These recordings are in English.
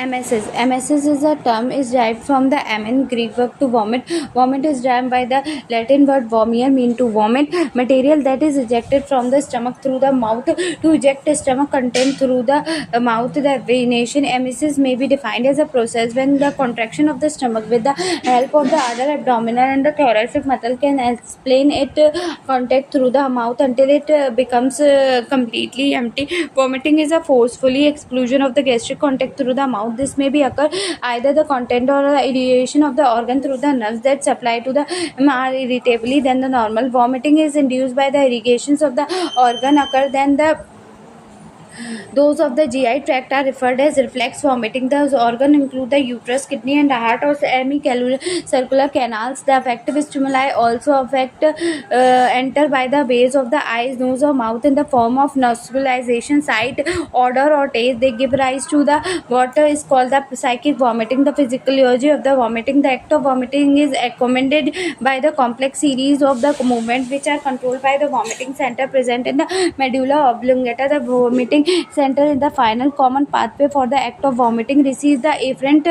emesis. Emesis is a term is derived from the emen Greek verb to vomit. Vomit is derived by the Latin word vomere, mean to vomit. Material that is ejected from the stomach through the mouth. To eject stomach content through the mouth, the venation. Emesis may be defined as a process when the contraction of the stomach with the help of the other abdominal and the thoracic muscle can explain it contact through the mouth until it becomes completely empty. Vomiting is a forcefully exclusion of the gastric contact through the mouth. This may be occur either the content or the irritation of the organ through the nerves that supply to the more irritably than the normal. Vomiting is induced by the irrigations of the organ occur then the those of the GI tract are referred as reflex vomiting. Those organs include the uterus, kidney, and heart or circular canals. The affective stimuli also affect enter by the base of the eyes, nose, or mouth in the form of nasalization, sight, odor, or taste. They give rise to the what is called the psychic vomiting. The physiology of the vomiting. The act of vomiting is accompanied by the complex series of the movements which are controlled by the vomiting center present in the medulla oblongata. The vomiting center in the final common pathway for the act of vomiting receives the afferent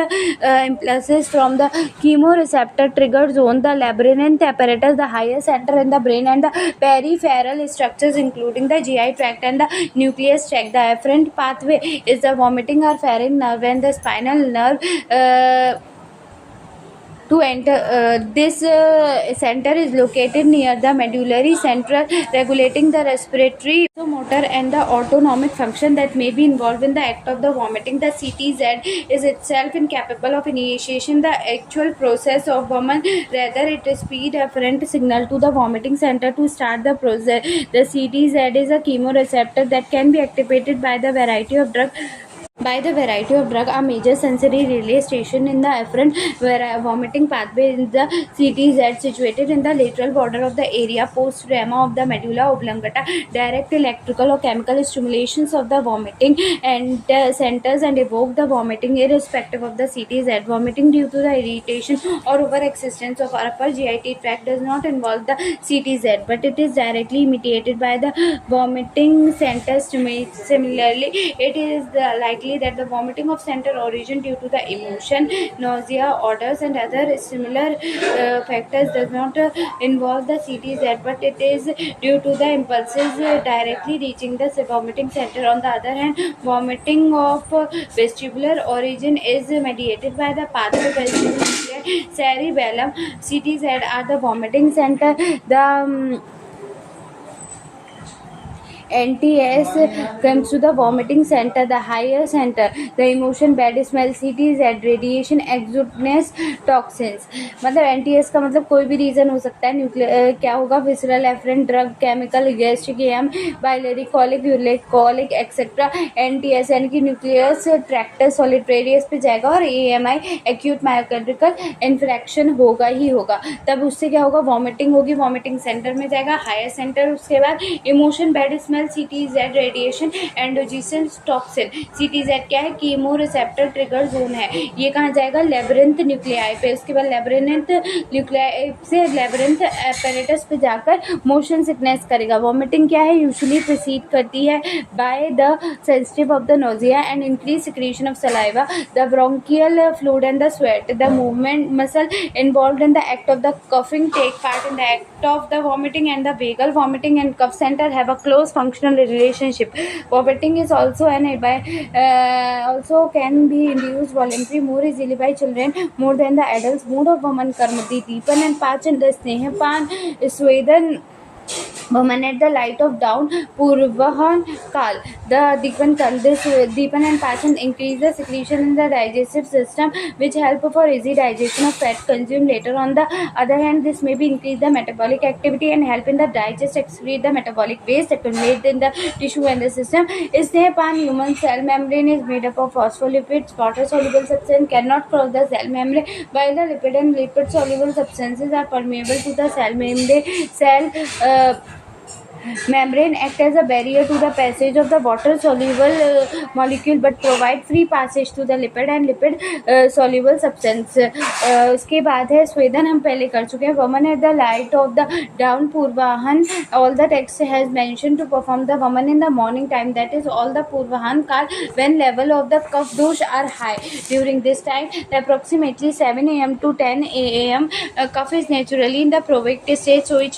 impulses from the chemoreceptor trigger zone, the labyrinth apparatus, the higher center in the brain, and the peripheral structures including the GI tract and the nucleus tract. The afferent pathway is the vomiting or pharynx nerve and the spinal nerve to enter. This center is located near the medullary central, regulating the respiratory, motor, and the autonomic function that may be involved in the act of the vomiting. The CTZ is itself incapable of initiation the actual process of vomit. Rather, it is speed afferent signal to the vomiting center to start the process. The CTZ is a chemoreceptor that can be activated by the variety of drug. A major sensory relay station in the afferent vomiting pathway in the CTZ situated in the lateral border of the area post-rama of the medulla oblongata. Direct electrical or chemical stimulations of the vomiting and centers and evoke the vomiting irrespective of the CTZ. Vomiting due to the irritation or over-existence of upper GIT tract does not involve the CTZ, but it is directly mediated by the vomiting center. Similarly, it is likely that the vomiting of center origin due to the emotion, nausea, odors, and other similar factors does not involve the CTZ, but it is due to the impulses directly reaching the vomiting center. On the other hand, vomiting of vestibular origin is mediated by the pathway vestibular cerebellum. CTZ are the vomiting center. The NTS comes to the vomiting center, the higher center, the emotion, bad smell, CTZ, radiation, exogenous toxins. मतलब NTS का मतलब कोई भी reason हो सकता है. Nuclear क्या होगा, visceral afferent drug, chemical, gastric M, biliary colic, uric colic et cetera. NTS यानी कि न्यूक्लियस ट्रैक्टर सॉलिटेरियस पे जाएगा और AMI एक्यूट मायोकार्डियल इन्फ्रेक्शन होगा ही होगा. तब उससे क्या होगा, वॉमिटिंग होगी, वॉमिटिंग सेंटर में जाएगा, हायर सेंटर. उसके बाद emotion, bad smell, CTZ, radiation, endogenous toxin. CTZ क्या है, कीमो रिसेप्टर ट्रिगर जोन है. ये कहाँ जाएगा, लेब्रिंथ न्यूक्लियाई पे. उसके बाद लेब्रिंथ न्यूक्लियाई से लेब्रिंथ एपेरेटस पे जाकर मोशन सिकनेस करेगा. वॉमिटिंग क्या है, यूजुअली प्रोसीड करती है by the sensitive of the nausea and increase secretion of saliva, the bronchial fluid and the sweat. The movement muscle involved in the act of the coughing take part in the act of the vomiting, and the vagal vomiting and cough center have a close functional relationship. Vomiting is also also can be induced voluntary more easily by children more than the adults. Mood of woman karma, the deepen and pachan, the snehapan, swedan woman at the light of dawn, purvahan kal, the deepan kal. This deepan and passion increase the secretion in the digestive system, which help for easy digestion of fat consumed later. On the other hand, this may be increase the metabolic activity and help in the digest excrete the metabolic waste accumulated in the tissue and the system. Snehapan human cell membrane is made up of phospholipids. Water soluble substance cannot cross the cell membrane, while the lipid and lipid soluble substances are permeable to the cell membrane. Membrane act as a barrier to the passage of the water-soluble molecule but provide free passage to the lipid and lipid soluble substance. उसके बाद है स्वेदन, हम पहले कर चुके हैं. Woman at the light of the dawn पूर्वाहन. All the text has mentioned to perform the woman in the morning time, that is all the पूर्वाहन काल when level of the कफ दोष are high. During this time, approximately 7 a.m. to 10 a.m. Cough is naturally in the provocative stage, so it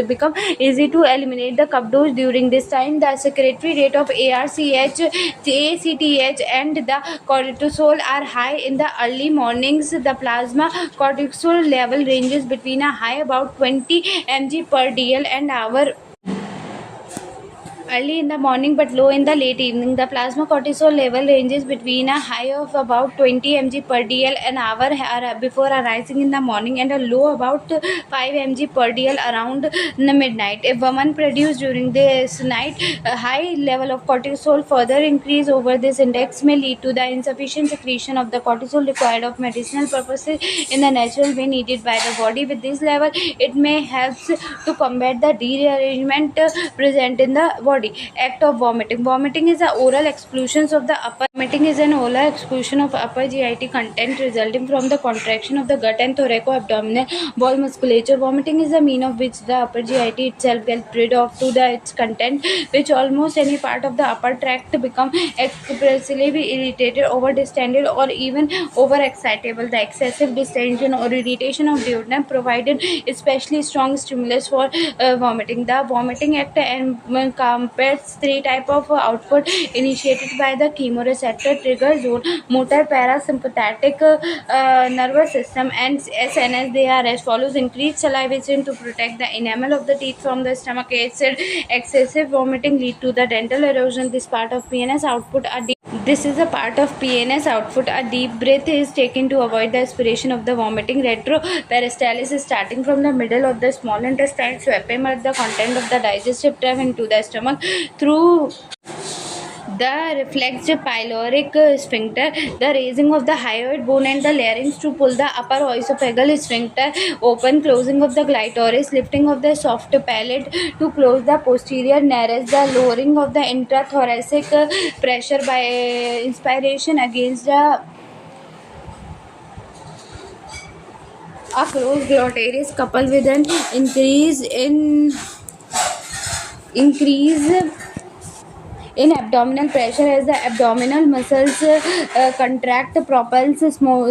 become easy to eliminate the cough dose. During this time, the secretory rate of ARCH, ACTH, and the cortisol are high in the early mornings. The plasma cortisol level ranges between a high about 20 mg per dl an hour early in the morning but low in the late evening. The plasma cortisol level ranges between a high of about 20 mg per dl an hour before arising in the morning and a low about 5 mg per dl around midnight. If woman produce during this night, a high level of cortisol further increase over this index may lead to the insufficient secretion of the cortisol required of medicinal purposes in the natural way needed by the body. With this level, it may helps to combat the derearrangement present in the body. Act of vomiting. Vomiting is an oral exclusion of the upper GIT content resulting from the contraction of the gut and thoraco-abdominal wall musculature. Vomiting is a mean of which the upper GIT itself gets rid of to its content, which almost any part of the upper tract become excessively irritated, over distended, or even overexcitable. The excessive distension or irritation of duodenum provided especially strong stimulus for vomiting. The vomiting act encompasses three types of output initiated by the chemoreceptor trigger zone, motor parasympathetic nervous system, and SNS. They are as follows: increased salivation to protect the enamel of the teeth from the stomach acid. Excessive vomiting lead to the dental erosion. This part of PNS output are This is a part of PNS output. A deep breath is taken to avoid the aspiration of the vomiting. Retroperistalsis is starting from the middle of the small intestine, sweeping up the content of the digestive tract into the stomach through the reflex pyloric sphincter, the raising of the hyoid bone and the larynx to pull the upper esophageal sphincter open, closing of the clitoris, lifting of the soft palate to close the posterior nares, the lowering of the intrathoracic pressure by inspiration against the a closed glottis coupled with an increase in abdominal pressure as the abdominal muscles contract propels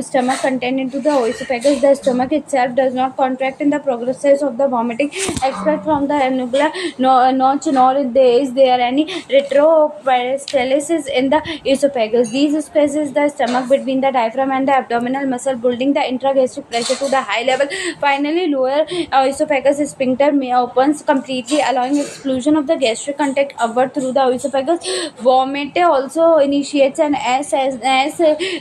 stomach content into the esophagus. The stomach itself does not contract in the process of the vomiting except from the anular notch, nor is there any retroperistalsis in the esophagus. These squeezes the stomach between the diaphragm and the abdominal muscle, building the intragastric pressure to the high level. Finally, lower esophagus sphincter may opens completely, allowing exclusion of the gastric content upward through the esophagus. Vomit also initiates an S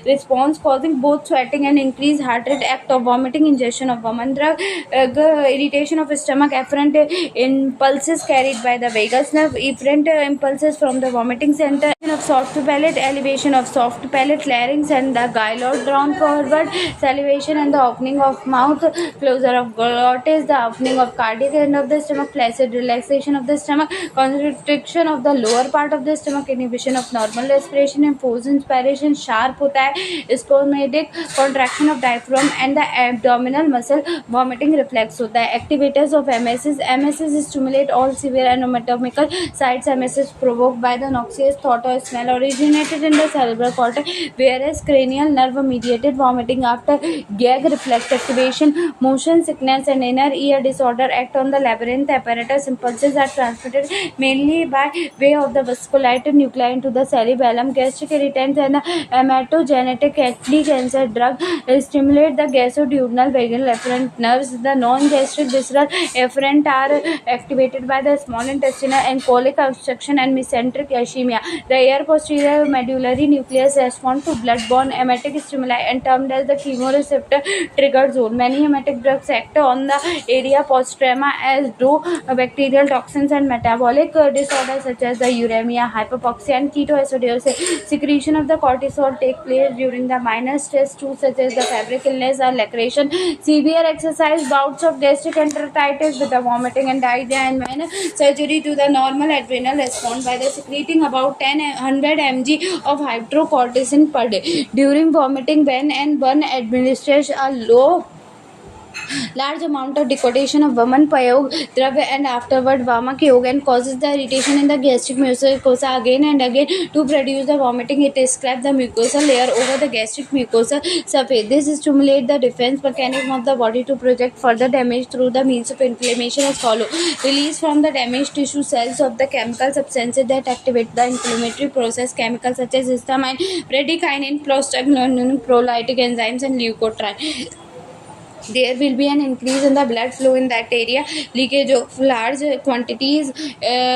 response, causing both sweating and increased heart rate. Act of vomiting. Ingestion of woman drug, irritation of stomach, afferent impulses carried by the vagus nerve, efferent impulses from the vomiting center of soft palate, elevation of soft palate, larynx and the gylot drawn forward, salivation and the opening of mouth, closure of glottis, the opening of cardiac end of the stomach, flaccid relaxation of the stomach, constriction of the lower part of the stomach, inhibition of normal respiration and forced inspiration, sharp होता है, spasmodic contraction of diaphragm and the abdominal muscle, vomiting reflex होता है. Activators of MSs stimulate all severe anatomical sites. MSs provoked by the noxious thought or smell originated in the cerebral cortex, whereas cranial nerve mediated vomiting after gag reflex activation, motion sickness and inner ear disorder act on the labyrinth apparatus. Impulses are transmitted mainly by way of the vasculite nuclei into the cerebellum. Gastric irritants and hematogenetic anti-cancer drug stimulate the gasoduodenal vagal afferent nerves. The non-gastric visceral afferent are activated by the small intestinal and colic obstruction and mesenteric ischemia. The air posterior medullary nucleus responds to blood-borne emetic stimuli and termed as the chemoreceptor trigger zone. Many emetic drugs act on the area postrema, as do bacterial toxins and metabolic disorders such as the uremia, anemia, hypoxia, and ketoacidosis. Secretion of the cortisol take place during the minor stress too, such as the fabric illness or lacration, severe exercise, bouts of gastric enteritis with the vomiting and diarrhea, and minor surgery to the normal adrenal response by the secreting about 10 mg of hydrocortisone per day. During vomiting, when and one administers a large amount of decoction of Vaman Payog Dravya and afterward Vamak Yoga and causes the irritation in the gastric mucosa again and again to produce the vomiting. It scraps the mucosal layer over the gastric mucosa surface. This stimulates the defense mechanism of the body to project further damage through the means of inflammation as follows. Release from the damaged tissue cells of the chemical substances that activate the inflammatory process. Chemicals such as histamine, bradykinin, prostaglandin, prolytic enzymes, and leukotriene. There will be an increase in the blood flow in that area, leakage of large quantities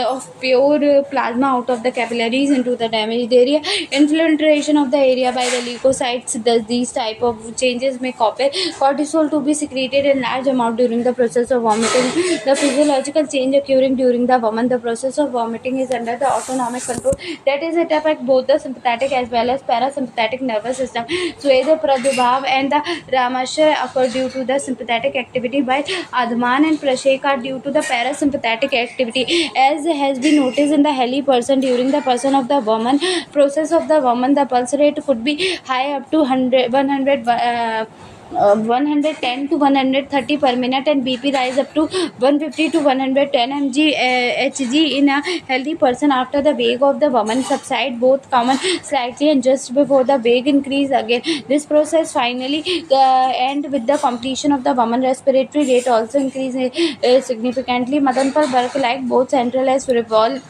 of pure plasma out of the capillaries into the damaged area, infiltration of the area by the leukocytes. Thus these type of changes may cause cortisol to be secreted in large amount during the process of vomiting. The physiological change occurring during the Vaman, the process of vomiting is under the autonomic control, that is, it affects both the sympathetic as well as parasympathetic nervous system. Sweda Pradubhav and the Ramasya occur due to the sympathetic activity, while Adhaman and Prashek are due to the parasympathetic activity. As has been noticed in the healthy person during the person of the Vaman process of the Vaman, the pulse rate could be high up to 110 to 130 per minute, and BP rise up to 150 to 110 Hg in a healthy person. After the wave of the woman subside, both common slightly and just before the wave increase again. This process finally end with the completion of the woman. Respiratory rate also increase significantly. Madanpal work like both central as revolve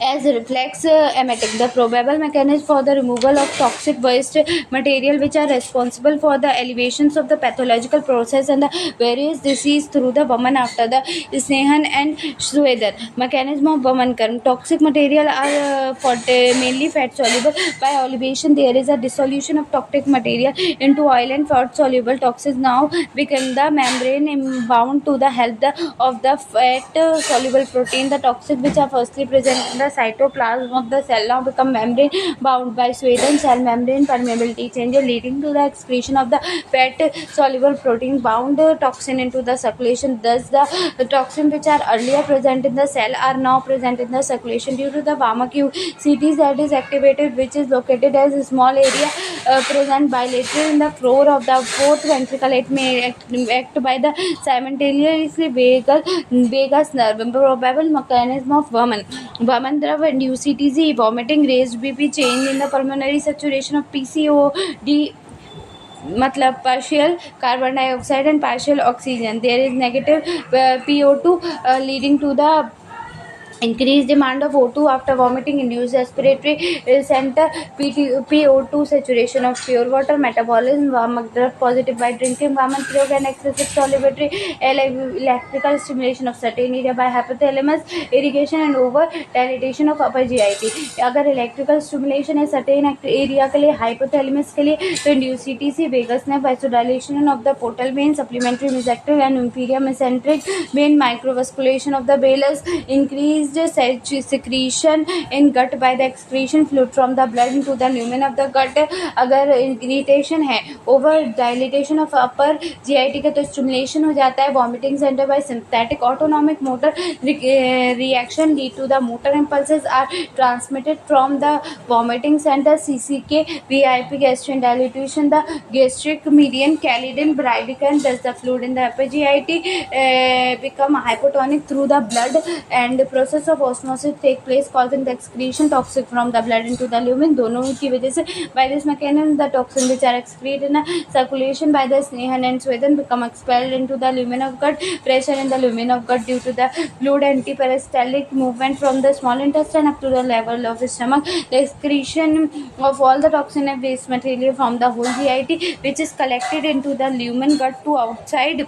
as reflex emetic. The probable mechanism for the removal of toxic waste material which are responsible for the elevations of the pathological process and the various disease through the woman after the Snehan and Schroeder. Mechanism of woman karm. Toxic material are mainly fat soluble. By elevation there is a dissolution of toxic material into oil and fat soluble. Toxins now become the membrane bound to the help of the fat soluble protein. The toxic which are firstly present in the cytoplasm of the cell now become membrane bound by Sweden cell membrane permeability change, leading to the excretion of the fat soluble protein bound toxin into the circulation. Thus the toxin which are earlier present in the cell are now present in the circulation due to the Vamak CT that is activated, which is located as a small area present bilateral in the floor of the fourth ventricle. It may act by the simultaneously vagus nerve. Probable mechanism of Vaman Drav induced CTZ, vomiting, raised BP, change in the pulmonary saturation of PCOD, मतलब partial carbon dioxide and partial oxygen. There is negative PO2 leading to the increased demand of O2 after vomiting, induced respiratory center, PO2 saturation of pure water, metabolism, Vamak drug positive by drinking Vaman Prayog, and excessive salivatory electrical stimulation of certain area by hypothalamus, irrigation and over dilatation of upper GIT. अगर electrical stimulation है certain area के लिए, hypothalamus के लिए, तो induce CTC, vagus nerve, vasodilation of the portal vein, supplementary mesenteric and inferior mesenteric vein, microvasculation of the villus, increased secretion in gut by the excretion fluid from the blood into the lumen of the gut. अगर irritation है, over dilatation of upper GIT का, तो stimulation हो जाता है vomiting centre by sympathetic autonomic motor reaction lead to the motor impulses are transmitted from the vomiting center, CCK, VIP, gastric dilatation, the gastric median, calidin, bradykinin. Thus the fluid in the upper GIT become hypotonic through the blood, and the process of osmosis take place, causing the excretion toxic from the blood into the lumen. दोनों की वजह से by this mechanism the toxin which are excreted in circulation by the Snehan and Sweden become expelled into the lumen of gut. Pressure in the lumen of gut due to the fluid antiperistaltic movement from the small intestine up to the level of the stomach. The excretion of all the toxin and waste material from the whole GIT which is collected into the lumen gut to outside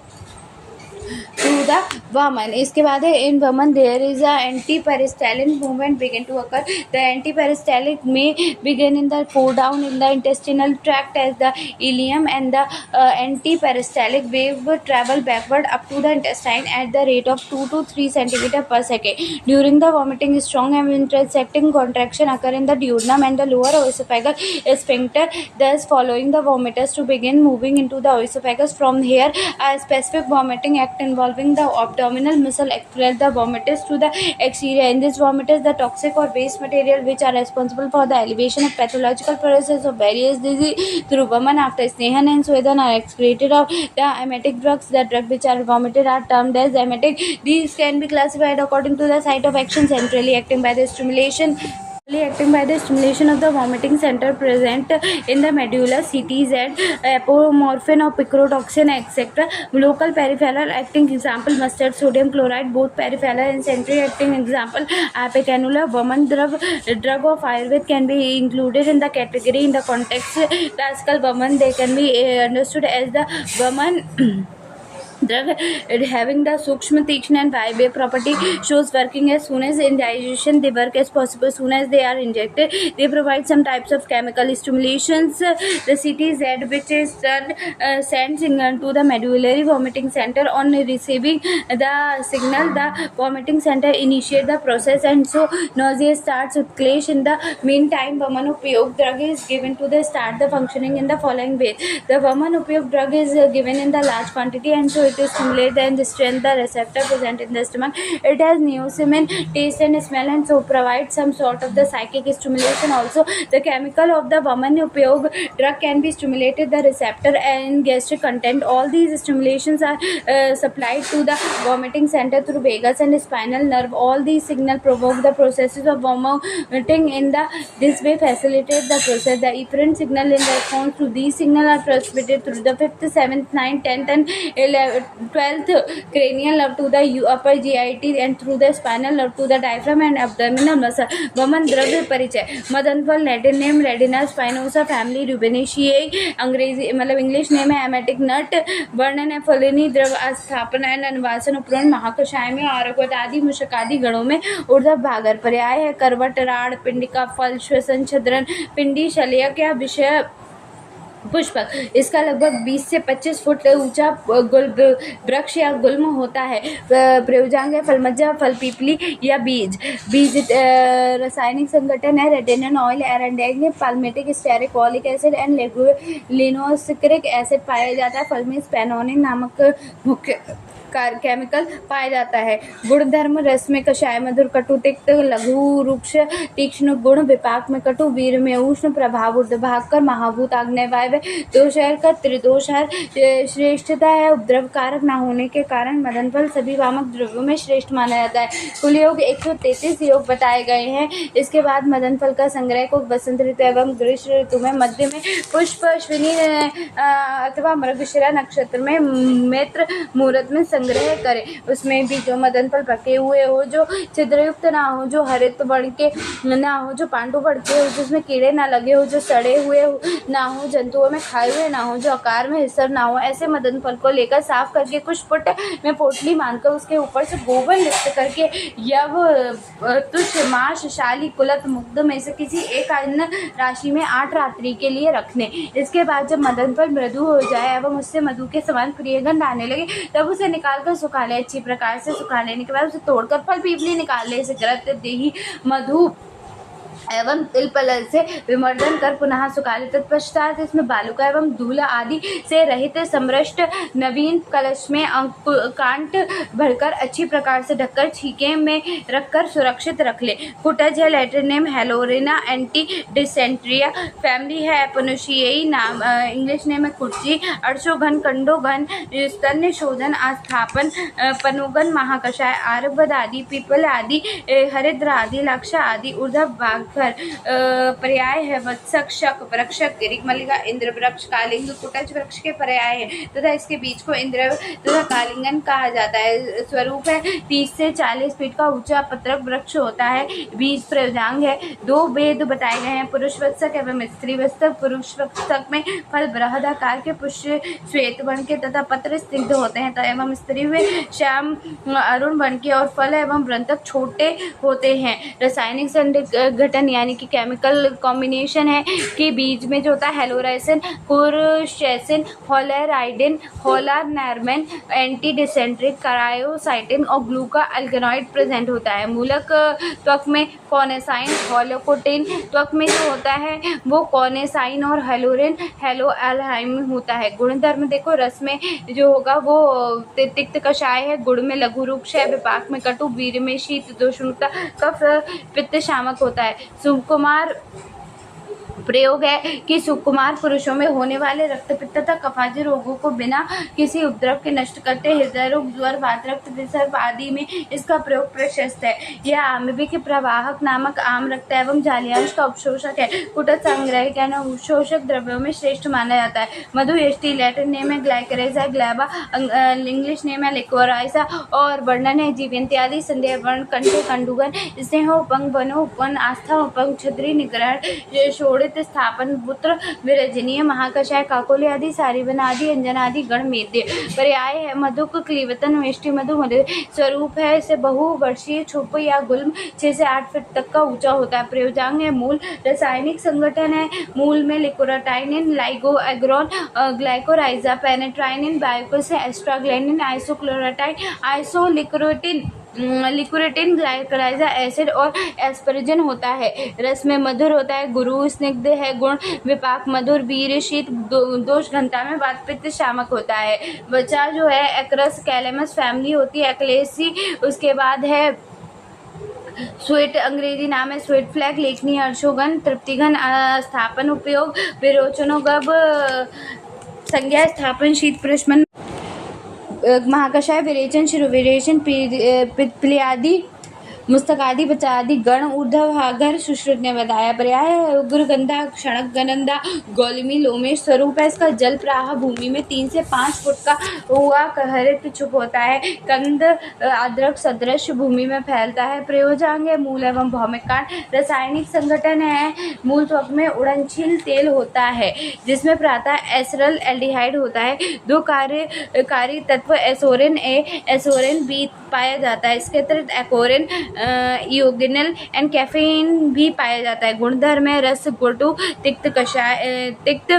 through the woman. इसके बाद है in woman there is a anti-peristaltic movement begin to occur. The anti-peristaltic may begin in the four down in the intestinal tract as the ileum, and the anti-peristaltic wave travel backward up to the intestine at the rate of 2 to 3 centimeter per second. During the vomiting, strong and intersecting contraction occur in the duodenum and the lower esophageal sphincter, thus following the vomiters to begin moving into the esophagus. From here, a specific vomiting act involving the abdominal muscle expels the vomiters to the exterior. In this vomiters, the toxic or waste material which are responsible for the elevation of pathological process of various disease through women after Snehan and Sweden are excreted of the emetic drugs. The drugs which are vomited are termed as emetic. These can be classified according to the site of action: centrally acting by the stimulation of the vomiting center present in the medulla, CTZ, apomorphine or picrotoxin, etc. Local peripheral acting example mustard sodium chloride, both peripheral and central acting example apicannula. Woman drug of Ayurveda can be included in the category in the context classical woman. They can be understood as the woman drug having the sukshma, tikshna and vibrant property, shows working as soon as indigestion. They work as possible soon as they are injected. They provide some types of chemical stimulations. The CTZ, which is sends signal to the medullary vomiting center. On receiving the signal, the vomiting center initiate the process, and so nausea starts with clash. In the meantime, Vaman Upayog drug is given to the start the functioning in the following way. The Vaman Upayog drug is given in the large quantity, and so it is stimulate and strengthen the receptor present in the stomach. It has neosemin taste and smell, and so provides some sort of the psychic stimulation also. The chemical of the Vaman Upayog drug can be stimulated the receptor and gastric content. All these stimulations are supplied to the vomiting center through vagus and spinal nerve. All these signals provoke the processes of vomiting in the this way facilitate the process. The efferent signal in the response to these signals are transmitted through the 5th, 7th, 9th, 10th and 12th cranial nerve to the upper GIT and through the spinal nerve to the diaphragm and abdominal muscle. वमन द्रव्य परिचय. मदन फल Latin name retina स्पाइनोसा, family रुबिनेशियाई, अंग्रेजी मतलब English name है emetic नट. वर्णन है फलिनी द्रव स्थापना एंड अनुवासन उपकरण महाकषाय में आरोग्य आदि मूषक आदि गणों में ऊर्ध्व भागर. पर्याय है करवट, राड़, पिंडिका, फल, श्वसन, छद्रन, पिंडी, शल्यक या विषय पुष्पक. इसका लगभग 20 से 25 फुट ऊंचा वृक्ष या गुल्म होता है. प्रयोजांग है फलमज्जा, फल पीपली या बीज. रासायनिक संगठन है रेटिनन ऑयल, एरेंडेग, पाल्मेटिक, स्टेरिक एसिड एंड लिनोसिक्रिक एसिड पाया जाता है. फल में स्पेनोनिन नामक मुख्य केमिकल पाया जाता है. गुणधर्म रस में कषाय, मधुर, कटु, तिक्त, लघु, रुक्ष, तीक्ष्ण गुण, विपाक में कटु, वीर में उष्ण, प्रभाव ऊर्ध्वभाकर, महाभूत, आग्नेय वायव्य, दोषहर का त्रिदोषहर. श्रेष्ठता है उपद्रव कारक न होने के कारण मदन फल सभी वामक द्रव्यों में श्रेष्ठ माना जाता है. कुल योग 133 योग बताए गए हैं. इसके बाद मदन फल का संग्रह को बसंत ऋतु एवं ग्रीष्म ऋतु में मध्य में पुष्प अश्विनी अथवा मृगशिरा नक्षत्र में मित्र मुहूर्त में संग्रह करें. उसमें भी जो मदन फल पके हुए हो, जो छिद्रयुक्त ना हो, जो हरित वर्ण के ना हो, जो पांडु वर्ण के हो, जिसमें कीड़े ना लगे हो, जो सड़े हुए ना हो, जंतुओं में खाए हुए ना हो, जो आकार में हिस्सर ना हो, ऐसे मदन फल को लेकर साफ करके कुछ फुट में पोटली बांधकर उसके ऊपर से गोबर लिप्त करके यव, तुष, माश, शाली, कुलत, मुग्ध में से किसी एक अन्न राशि में 8 रात्रि के लिए रखने. इसके बाद जब मदन फल मृदु हो जाए एवं उससे मधु के समान प्रिय गंध आने लगे तब उसे निकाल कर सुखा ले. अच्छी प्रकार से सुखा लेने के बाद उसे तोड़कर फल पीपली निकाल ले. इसे ग्रत, देही, मधु एवं तिल पलल से विमर्दन कर पुनः सुखा ले. तत्पश्चात इसमें बालुका एवं धूल आदि से रहित समृष्ट नवीन कलश में कांट भरकर अच्छी प्रकार से ढककर छीके में रखकर सुरक्षित रख ले. कुटज है लैटिन नेम हेलोरिना, एंटी डिसेंट्रिया, फैमिली है एपोनेशियाई, नाम इंग्लिश नेम है कुर्ची, अर्शोघन, कंडोघन, स्तन्य शोधन, आस्थापन, पनोगन, महाकषाय, आर्यभद आदि, पीपल आदि, हरिद्र आदि, लक्ष आदि, ऊर्ध्व भाग शिखर। पर्याय है वत्सक, शक, वृक्षक, गिरिमल्लिका, इंद्र वृक्ष, कालिंग कुटज वृक्ष के पर्याय है तथा इसके बीज को इंद्र तथा कालिंगन कहा जाता है। स्वरूप है 30 से 40 फीट का ऊंचा पत्रक वृक्ष होता है। बीज प्रयोजांग है। 2 भेद बताए गए हैं, पुरुष वत्सक एवं स्त्री वत्सक। पुरुष वत्सक में फल बृहदाकार के, पुष्प श्वेत वर्ण के तथा पत्र स्निग्ध होते हैं एवं स्त्री में श्याम अरुण वर्ण के और फल एवं वृंतक छोटे होते हैं। रासायनिक संघटन यानी कि केमिकल कॉम्बिनेशन है कि बीज में जो होता है हेलोराइसिन, कुरशेसिन, होलेराइडिन, होलार्नर्मेन, एंटी डिसेंट्रिक, करायोसाइटिन और ग्लूका अल्कनॉइड प्रेजेंट होता है। मूलक त्वक में कॉनेसाइन, होलोकोटिन, त्वक में जो होता है वो कॉनेसाइन और हेलोरिन, हेलोएल्हाइन होता है। गुणधर्म देखो, रस में जो होगा वो तिक्त कषाय है, गुड़ में लघु रूप क्षय, विपाक में कटु, वीर में शीत, दोषणुता, कफ, पित्त शामक होता है। सुकुमार प्रयोग है कि सुकुमार पुरुषों में होने वाले रक्तपित्त तथा कफाजी रोगों को बिना किसी उपद्रव के नष्ट करते। हृदय रोग, ज्वर, वात, रक्त विसर्ग आदि में इसका प्रयोग प्रशस्त है। यह आम्लविक प्रवाहक नामक आम रक्त एवं जालियांश का उपशोषक है। कुटज संग्रह के अवशोषक द्रव्यों में श्रेष्ठ माना जाता है। मधु एस्टी, लैटिन नेम है ग्लाइकरेजा, ग्लैबा इंग्लिश नेम है लिक्वराइजा और वर्णन है जीवन इत्यादि। संदेह वर्ण, कंठे, कंडुगन, स्नेह, उपंग, वनो, उपन, आस्था, उपंग, छत्री, निग्रहण, शोड़ित, स्थापन, पुत्र, विरजनीय, महाकषाय, काकोली आदि, सारीवन आदि, अंजन आदि गण मेद्य। पर्याय है मधुक, क्लीवतन, वेष्टि मधु, मधु। स्वरूप है इसे बहुवर्षीय छुप या गुल्म 6 से 8 फीट तक का ऊंचा होता है। प्रयोजांग है मूल। रासायनिक संगठन है मूल में लिकोराटाइनिन, लाइगो एग्रोन, ग्लाइकोराइजा, पेनेट्राइनिन, बायोकोस, एस्ट्राग्लैंडिन, आइसोक्लोराटाइन, आइसोलिक्रोटिन, लिक्विटिन, ग्लाइकोराइजा एसिड और एस्परजिन होता है। रस में मधुर होता है, गुरु स्निग्ध है, गुण विपाक मधुर, वीर शीत, दोष घनता में वात पित्त शामक होता है। बचा जो है एक्रस कैलेमस फैमिली होती है, एक्लेसी, उसके बाद है स्वीट, अंग्रेजी नाम है स्वीट फ्लैग, लेखनी हर्षोगन, तृप्तिघन, स्थापन उपयोग, विरोचनोगब, संज्ञा स्थापन, शीत प्रश्मन, महाकषाय, विरेचन, शिरोविरेचन, प्लियादि, मुस्तकादि, बचादि गण। ऊर्ध्वभागर सुश्रुत ने बताया। पर्याय है उग्रगंधा, क्षणक, गनंदा, गौलमी, लोमेश। स्वरूप है इसका जल प्रवाह भूमि में 3 से 5 फुट का हुआ हरित छुप होता है। कंद अदरक सदृश भूमि में फैलता है। प्रयोजांग है मूल एवं भौमिक कांड। रासायनिक संगठन है मूल त्वक में उड़नछिल तेल होता है जिसमें प्रातः एसरल एल्डिहाइड होता है। 2 कार्यकारी तत्व एसोरिन ए, एसोरिन बी पाया जाता है। इसके अतिरिक्त एकोरिन, यूगिनल एंड कैफीन भी पाया जाता है। गुणधर्म है रस, गुटु, तिक्त कषाय, तिक्त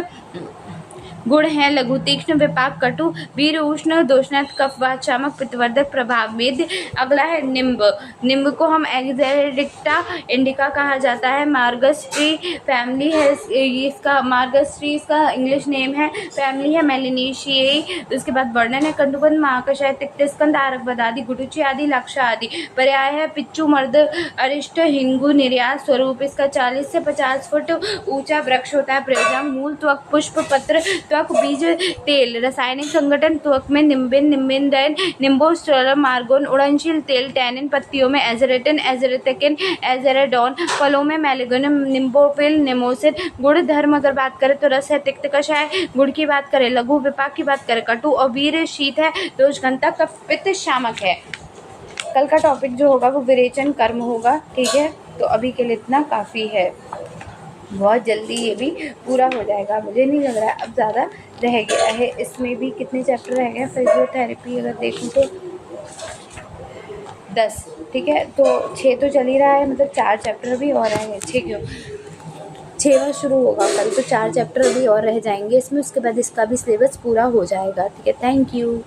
गुण है लघु, तीक्ष्ण, विपाक, कटु, वीर, उष्ण, दोषनाथ, कफवात, शामक, पित्तवर्धक, प्रभाव वेद। अगला है निम्ब। निम्ब को हम एग्जेरिक्टा इंडिका कहा जाता है। मार्गस ट्री फैमिली है इसका, मार्गस ट्री इसका इंग्लिश नेम है। फैमिली है मेलिनेशियाई। उसके बाद वर्णन है कंदुकन, महाकषाय, तिक्त स्कंद, आरक बदादि, गुटुची आदि, लक्षा आदि। पर्याय है पिच्चू, मर्द, अरिष्ट, हिंगु, निर्यात। स्वरूप इसका 40 से 50 फुट ऊंचा वृक्ष होता है। प्रयोजन मूल त्वक, पुष्प, पत्र, त्वक, बीज, तेल। रासायनिक संगठन त्वक में निम्बिन, निम्बिनदैन, निम्बोस्टेरम, मार्गोन, उड़नछिल तेल, टैनिन, पत्तियों में एजरेटिन, एजरेथिकिन, एजरेडोन, फलों में मैलिगोनियम, निम्बोफिल, निमोसिन। गुण धर्म अगर बात करें तो रस है तिक्त कषाय, गुण की बात करें लघु, विपाक की बात करें कटु और वीर शीत है, दोष घनता, कफ पित्त शामक है। कल का टॉपिक जो होगा वो विरेचन कर्म होगा। ठीक है, तो अभी के लिए इतना काफ़ी है। बहुत जल्दी ये भी पूरा हो जाएगा, मुझे नहीं लग रहा है अब ज़्यादा रह गया है। इसमें भी कितने चैप्टर रह गए? फिजियोथेरेपी अगर देखूँ तो 10। ठीक है, तो 6 तो चल ही रहा है, मतलब 4 चैप्टर भी और रहेंगे। 6 क्यों, 6वां शुरू होगा कल, तो 4 चैप्टर भी और रह जाएंगे इसमें। उसके बाद इसका भी सिलेबस पूरा हो जाएगा। ठीक है, थैंक यू।